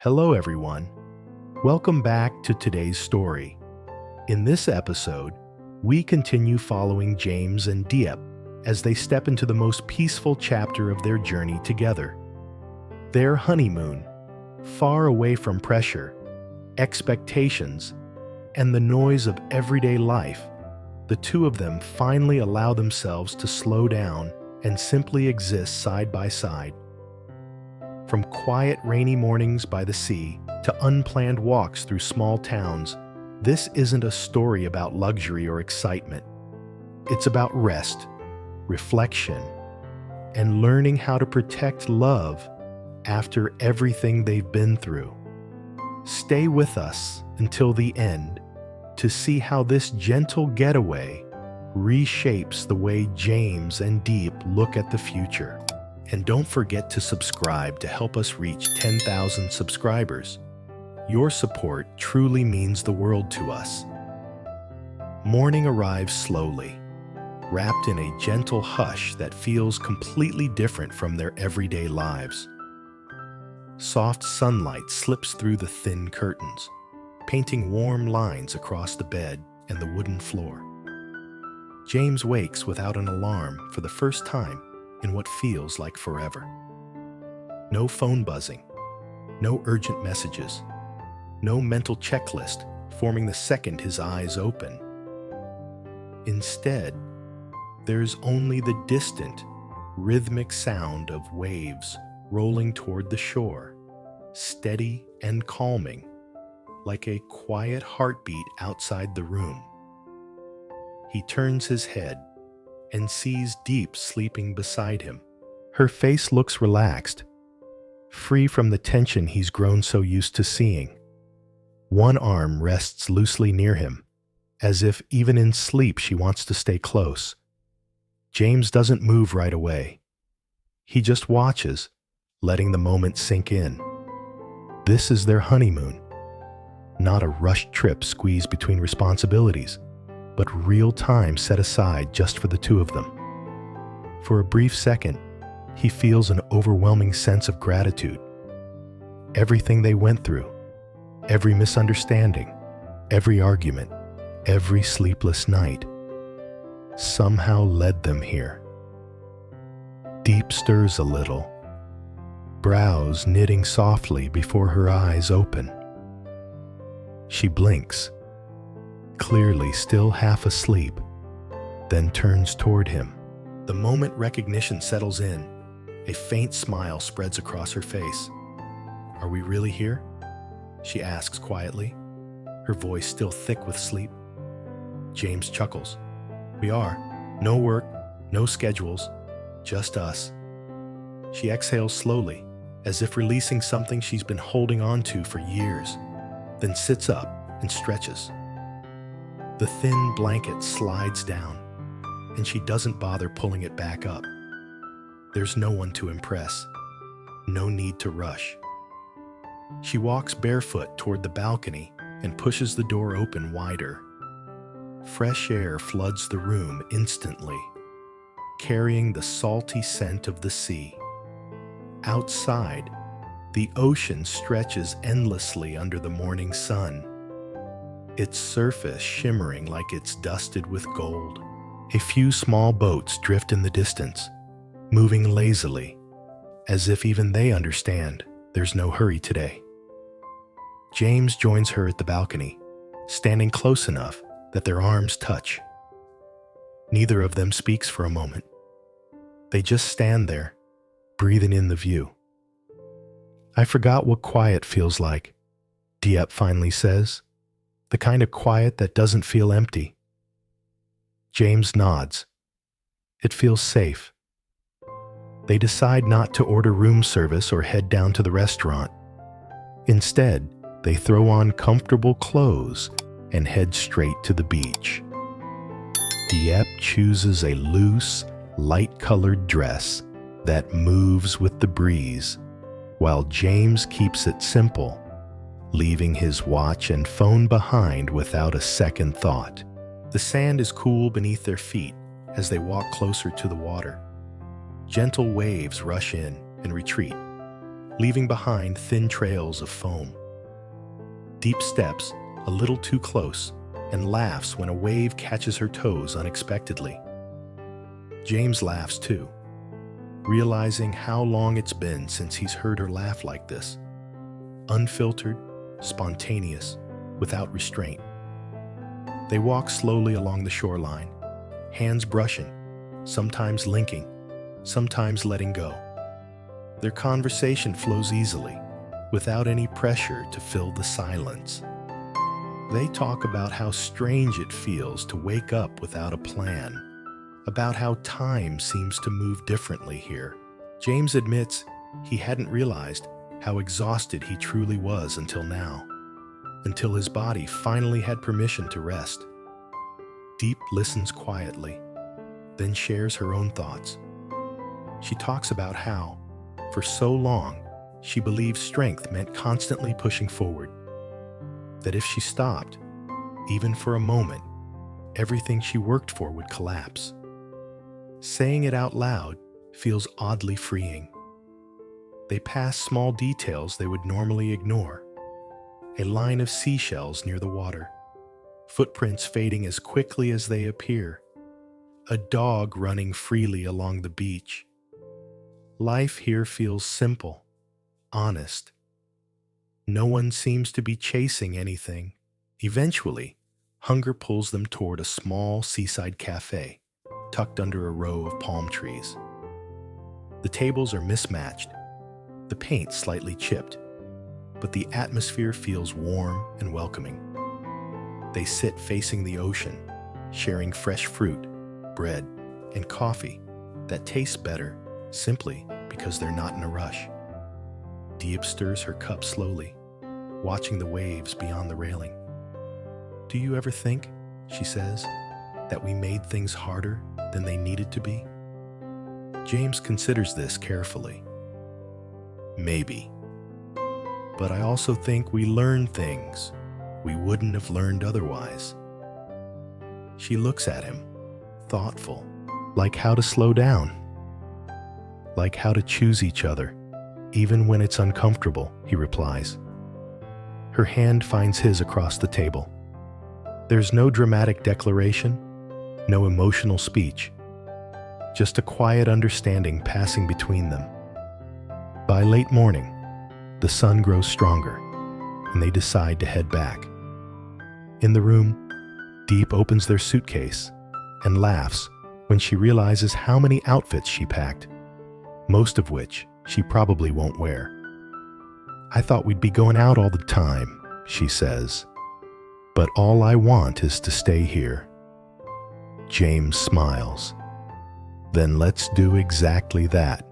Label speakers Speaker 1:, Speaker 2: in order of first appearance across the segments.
Speaker 1: Hello, everyone. Welcome back to today's story. In this episode, we continue following James and Diep as they step into the most peaceful chapter of their journey together. Their honeymoon, far away from pressure, expectations, and the noise of everyday life, the two of them finally allow themselves to slow down and simply exist side by side. From quiet rainy mornings by the sea to unplanned walks through small towns, this isn't a story about luxury or excitement. It's about rest, reflection, and learning how to protect love after everything they've been through. Stay with us until the end to see how this gentle getaway reshapes the way James and Diep look at the future. And don't forget to subscribe to help us reach 10,000 subscribers. Your support truly means the world to us. Morning arrives slowly, wrapped in a gentle hush that feels completely different from their everyday lives. Soft sunlight slips through the thin curtains, painting warm lines across the bed and the wooden floor. James wakes without an alarm for the first time in what feels like forever. No phone buzzing, no urgent messages, no mental checklist forming the second his eyes open. Instead, there's only the distant, rhythmic sound of waves rolling toward the shore, steady and calming, like a quiet heartbeat outside the room. He turns his head and sees Diep sleeping beside him. Her face looks relaxed, free from the tension he's grown so used to seeing. One arm rests loosely near him, as if even in sleep she wants to stay close. James doesn't move right away. He just watches, letting the moment sink in. This is their honeymoon, not a rushed trip squeezed between responsibilities, but real time set aside just for the two of them. For a brief second, he feels an overwhelming sense of gratitude. Everything they went through, every misunderstanding, every argument, every sleepless night, somehow led them here. Diep stirs a little, brows knitting softly before her eyes open. She blinks, clearly still half asleep, then turns toward him. The moment recognition settles in, a faint smile spreads across her face. "Are we really here?" she asks quietly, her voice still thick with sleep. James chuckles. "We are. No work, no schedules, just us." She exhales slowly, as if releasing something she's been holding on to for years, then sits up and stretches. The thin blanket slides down, and she doesn't bother pulling it back up. There's no one to impress, no need to rush. She walks barefoot toward the balcony and pushes the door open wider. Fresh air floods the room instantly, carrying the salty scent of the sea. Outside, the ocean stretches endlessly under the morning sun, its surface shimmering like it's dusted with gold. A few small boats drift in the distance, moving lazily, as if even they understand there's no hurry today. James joins her at the balcony, standing close enough that their arms touch. Neither of them speaks for a moment. They just stand there, breathing in the view. "I forgot what quiet feels like," Diep finally says. "The kind of quiet that doesn't feel empty." James nods. It feels safe. They decide not to order room service or head down to the restaurant. Instead, they throw on comfortable clothes and head straight to the beach. Diep chooses a loose, light-colored dress that moves with the breeze, while James keeps it simple, leaving his watch and phone behind without a second thought. The sand is cool beneath their feet as they walk closer to the water. Gentle waves rush in and retreat, leaving behind thin trails of foam. Diep steps a little too close and laughs when a wave catches her toes unexpectedly. James laughs too, realizing how long it's been since he's heard her laugh like this. Unfiltered, spontaneous, without restraint. They walk slowly along the shoreline, hands brushing, sometimes linking, sometimes letting go. Their conversation flows easily, without any pressure to fill the silence. They talk about how strange it feels to wake up without a plan, about how time seems to move differently here. James admits he hadn't realized how exhausted he truly was until now, until his body finally had permission to rest. Diep listens quietly, then shares her own thoughts. She talks about how, for so long, she believed strength meant constantly pushing forward. That if she stopped, even for a moment, everything she worked for would collapse. Saying it out loud feels oddly freeing. They pass small details they would normally ignore. A line of seashells near the water, footprints fading as quickly as they appear, a dog running freely along the beach. Life here feels simple, honest. No one seems to be chasing anything. Eventually, hunger pulls them toward a small seaside cafe, tucked under a row of palm trees. The tables are mismatched, the paint slightly chipped, but the atmosphere feels warm and welcoming. They sit facing the ocean, sharing fresh fruit, bread, and coffee that tastes better simply because they're not in a rush. Diep stirs her cup slowly, watching the waves beyond the railing. "Do you ever think," she says, "that we made things harder than they needed to be?" James considers this carefully. Maybe. But I also think we learned things we wouldn't have learned otherwise. She looks at him, thoughtful, like how to slow down, like how to choose each other, even when it's uncomfortable, he replies. Her hand finds his across the table. There's no dramatic declaration, no emotional speech, just a quiet understanding passing between them. By late morning, the sun grows stronger, and they decide to head back. In the room, Diep opens their suitcase and laughs when she realizes how many outfits she packed, most of which she probably won't wear. "I thought we'd be going out all the time," she says, "but all I want is to stay here." James smiles. "Then let's do exactly that."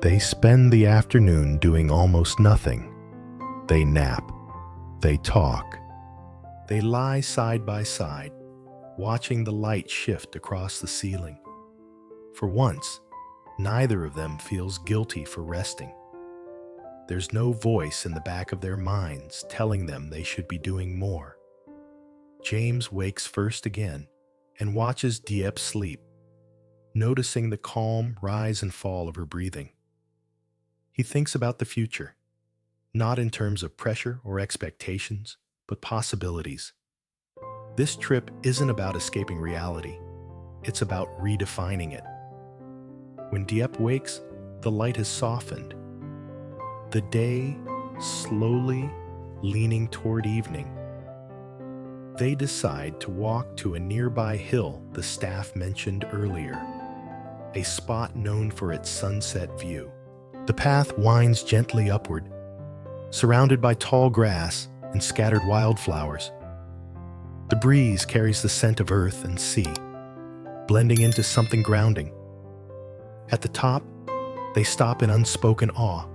Speaker 1: They spend the afternoon doing almost nothing. They nap. They talk. They lie side by side, watching the light shift across the ceiling. For once, neither of them feels guilty for resting. There's no voice in the back of their minds telling them they should be doing more. James wakes first again and watches Diep sleep, noticing the calm rise and fall of her breathing. He thinks about the future, not in terms of pressure or expectations, but possibilities. This trip isn't about escaping reality. It's about redefining it. When Diep wakes, the light has softened. The day slowly leaning toward evening. They decide to walk to a nearby hill the staff mentioned earlier, a spot known for its sunset view. The path winds gently upward, surrounded by tall grass and scattered wildflowers. The breeze carries the scent of earth and sea, blending into something grounding. At the top, they stop in unspoken awe.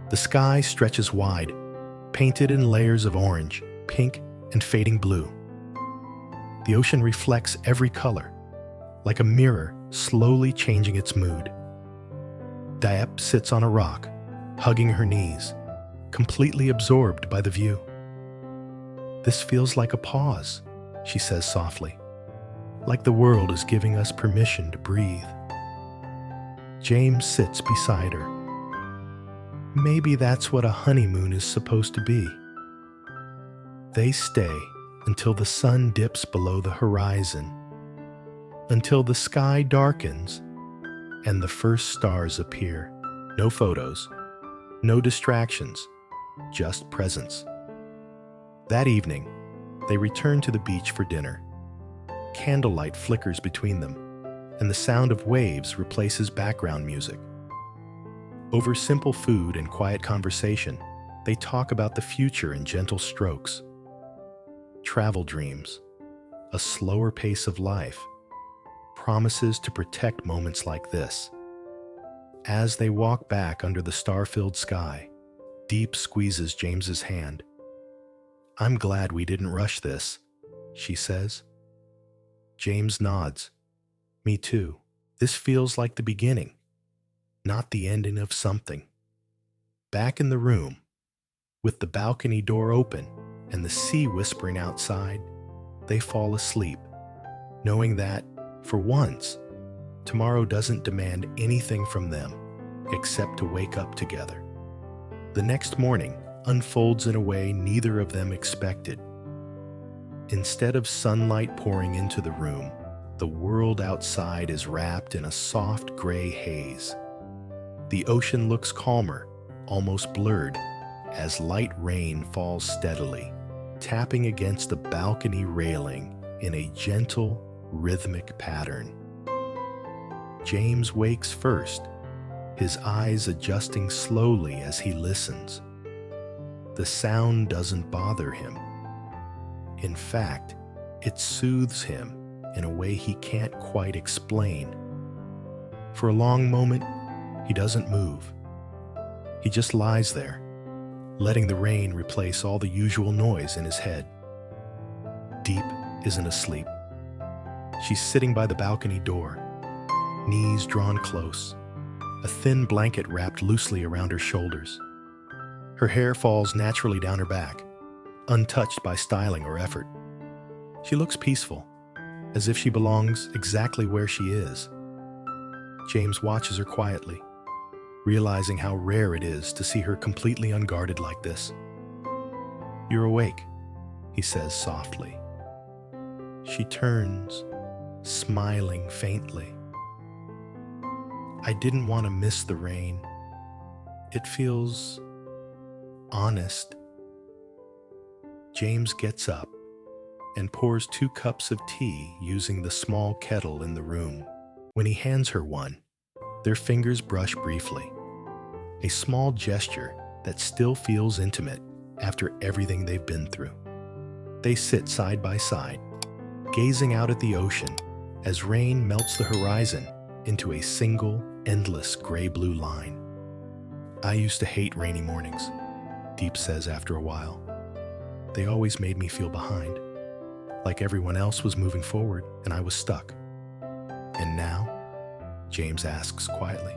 Speaker 1: The sky stretches wide, painted in layers of orange, pink, and fading blue. The ocean reflects every color, like a mirror slowly changing its mood. Diep sits on a rock, hugging her knees, completely absorbed by the view. "This feels like a pause," she says softly, "like the world is giving us permission to breathe." James sits beside her, Maybe that's what a honeymoon is supposed to be. They stay until the sun dips below the horizon, until the sky darkens and the first stars appear. No photos, no distractions, just presence. That evening, they return to the beach for dinner. Candlelight flickers between them, and the sound of waves replaces background music. Over simple food and quiet conversation, they talk about the future in gentle strokes. Travel dreams, a slower pace of life, promises to protect moments like this. As they walk back under the star-filled sky, Diep squeezes James's hand. "I'm glad we didn't rush this," she says. James nods. "Me too. This feels like the beginning, not the ending of something." Back in the room, with the balcony door open and the sea whispering outside, they fall asleep, knowing that, for once, tomorrow doesn't demand anything from them except to wake up together. The next morning unfolds in a way neither of them expected. Instead of sunlight pouring into the room, the world outside is wrapped in a soft gray haze. The ocean looks calmer, almost blurred, as light rain falls steadily, tapping against the balcony railing in a gentle, rhythmic pattern. James wakes first, his eyes adjusting slowly as he listens. The sound doesn't bother him. In fact, it soothes him in a way he can't quite explain. For a long moment, he doesn't move. He just lies there, letting the rain replace all the usual noise in his head. Diep isn't asleep. She's sitting by the balcony door, knees drawn close, a thin blanket wrapped loosely around her shoulders. Her hair falls naturally down her back, untouched by styling or effort. She looks peaceful, as if she belongs exactly where she is. James watches her quietly, realizing how rare it is to see her completely unguarded like this. "You're awake," he says softly. She turns, smiling faintly. "I didn't want to miss the rain. It feels honest." James gets up and pours 2 cups of tea using the small kettle in the room. When he hands her one, their fingers brush briefly, a small gesture that still feels intimate after everything they've been through. They sit side by side, gazing out at the ocean as rain melts the horizon into a single, endless gray-blue line. "I used to hate rainy mornings," Diep says after a while. "They always made me feel behind, like everyone else was moving forward and I was stuck." "And now?" James asks quietly.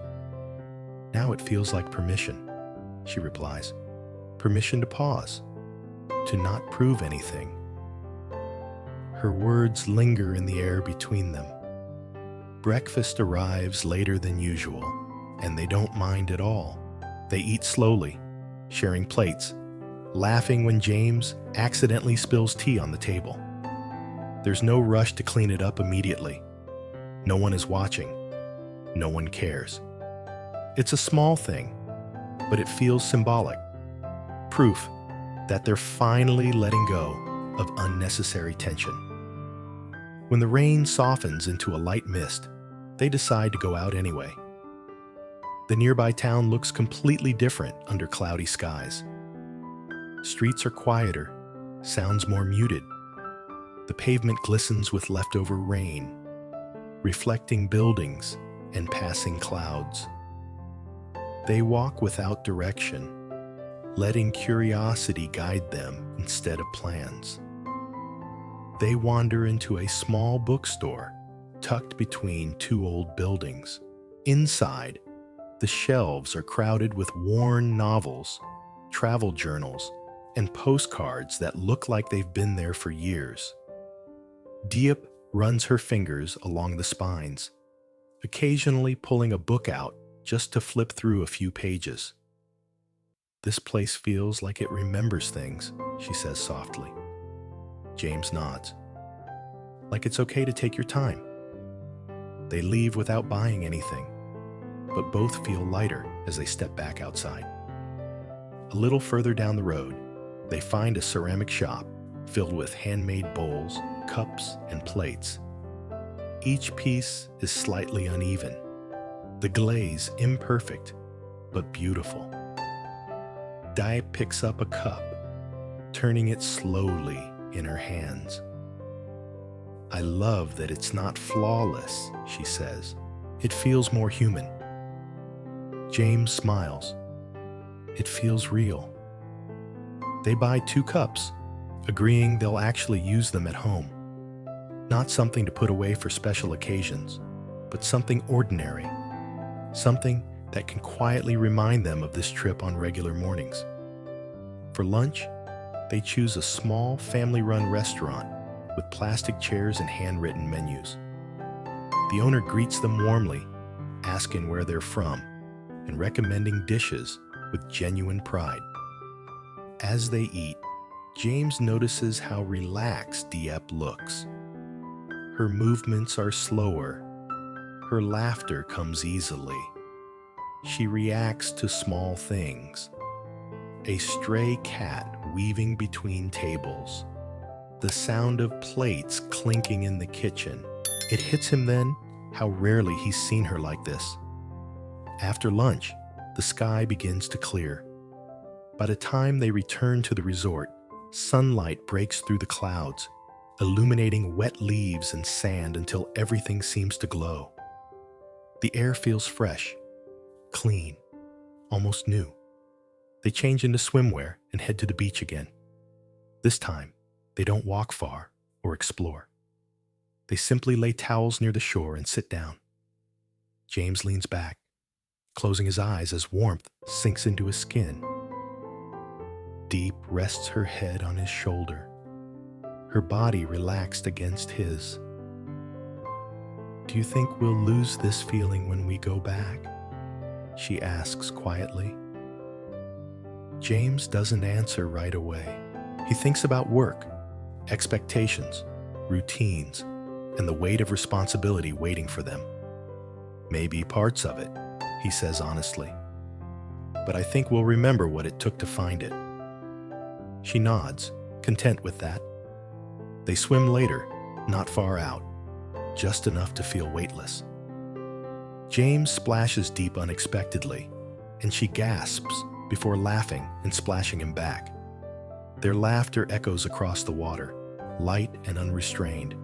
Speaker 1: "Now it feels like permission," she replies. "Permission to pause, to not prove anything." Her words linger in the air between them. Breakfast arrives later than usual, and they don't mind at all. They eat slowly, sharing plates, laughing when James accidentally spills tea on the table. There's no rush to clean it up immediately. No one is watching. No one cares. It's a small thing, but it feels symbolic. Proof that they're finally letting go of unnecessary tension. When the rain softens into a light mist, they decide to go out anyway. The nearby town looks completely different under cloudy skies. Streets are quieter, sounds more muted. The pavement glistens with leftover rain, reflecting buildings and passing clouds. They walk without direction, letting curiosity guide them instead of plans. They wander into a small bookstore tucked between 2 old buildings. Inside, the shelves are crowded with worn novels, travel journals, and postcards that look like they've been there for years. Diep runs her fingers along the spines, occasionally pulling a book out just to flip through a few pages. This place feels like it remembers things, she says softly. James nods. Like it's okay to take your time. They leave without buying anything, but both feel lighter as they step back outside. A little further down the road, they find a ceramic shop filled with handmade bowls, cups, and plates. Each piece is slightly uneven, the glaze imperfect, but beautiful. Diep picks up a cup, turning it slowly in her hands. I love that it's not flawless, she says. It feels more human. James smiles. It feels real. They buy 2 cups, agreeing they'll actually use them at home. Not something to put away for special occasions, but something ordinary. Something that can quietly remind them of this trip on regular mornings. For lunch, they choose a small family-run restaurant with plastic chairs and handwritten menus. The owner greets them warmly, asking where they're from, and recommending dishes with genuine pride. As they eat, James notices how relaxed Diep looks. Her movements are slower. Her laughter comes easily. She reacts to small things. A stray cat weaving between tables. The sound of plates clinking in the kitchen. It hits him then how rarely he's seen her like this. After lunch, the sky begins to clear. By the time they return to the resort, sunlight breaks through the clouds, illuminating wet leaves and sand until everything seems to glow. The air feels fresh, clean, almost new. They change into swimwear and head to the beach again. This time, they don't walk far or explore. They simply lay towels near the shore and sit down. James leans back, closing his eyes as warmth sinks into his skin. Diep rests her head on his shoulder, her body relaxed against his. Do you think we'll lose this feeling when we go back? She asks quietly. James doesn't answer right away. He thinks about work, expectations, routines, and the weight of responsibility waiting for them. Maybe parts of it, he says honestly. But I think we'll remember what it took to find it. She nods, content with that. They swim later, not far out, just enough to feel weightless. James splashes Diep unexpectedly, and she gasps before laughing and splashing him back. Their laughter echoes across the water, light and unrestrained.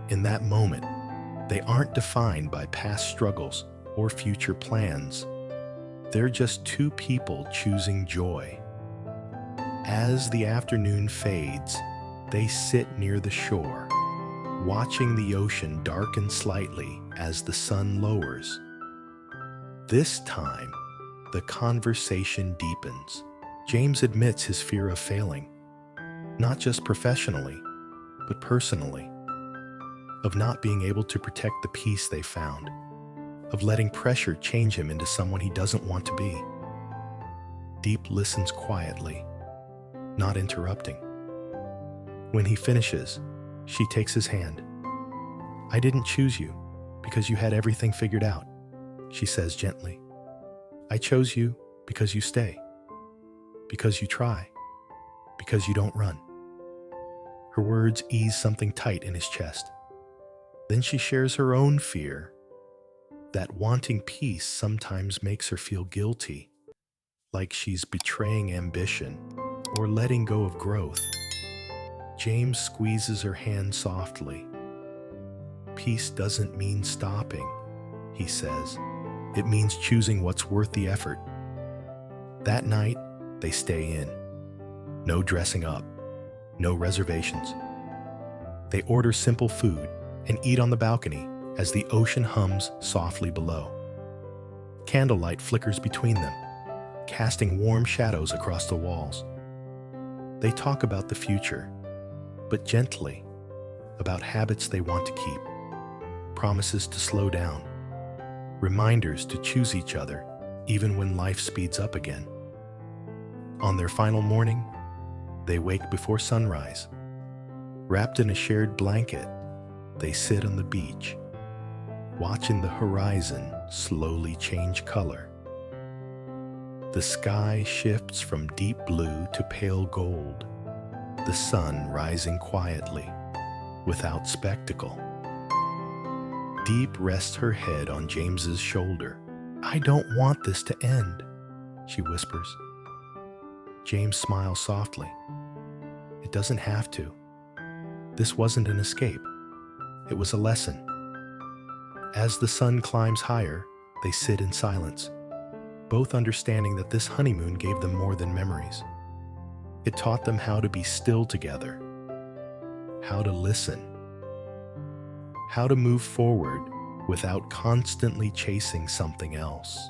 Speaker 1: In that moment, they aren't defined by past struggles or future plans. They're just 2 people choosing joy. As the afternoon fades, they sit near the shore, watching the ocean darken slightly as the sun lowers. This time, the conversation deepens. James admits his fear of failing, not just professionally, but personally, of not being able to protect the peace they found, of letting pressure change him into someone he doesn't want to be. Diep listens quietly, not interrupting. When he finishes, she takes his hand. I didn't choose you because you had everything figured out, she says gently. I chose you because you stay, because you try, because you don't run. Her words ease something tight in his chest. Then she shares her own fear, that wanting peace sometimes makes her feel guilty, like she's betraying ambition or letting go of growth. James squeezes her hand softly. Peace doesn't mean stopping, he says. It means choosing what's worth the effort. That night, they stay in. No dressing up, no reservations. They order simple food and eat on the balcony as the ocean hums softly below. Candlelight flickers between them, casting warm shadows across the walls. They talk about the future, but gently, about habits they want to keep, promises to slow down, reminders to choose each other even when life speeds up again. On their final morning, they wake before sunrise. Wrapped in a shared blanket, they sit on the beach, watching the horizon slowly change color. The sky shifts from deep blue to pale gold, the sun rising quietly, without spectacle. Diep rests her head on James's shoulder. "I don't want this to end," she whispers. James smiles softly. "It doesn't have to. This wasn't an escape. It was a lesson." As the sun climbs higher, they sit in silence, both understanding that this honeymoon gave them more than memories. It taught them how to be still together, how to listen, how to move forward without constantly chasing something else.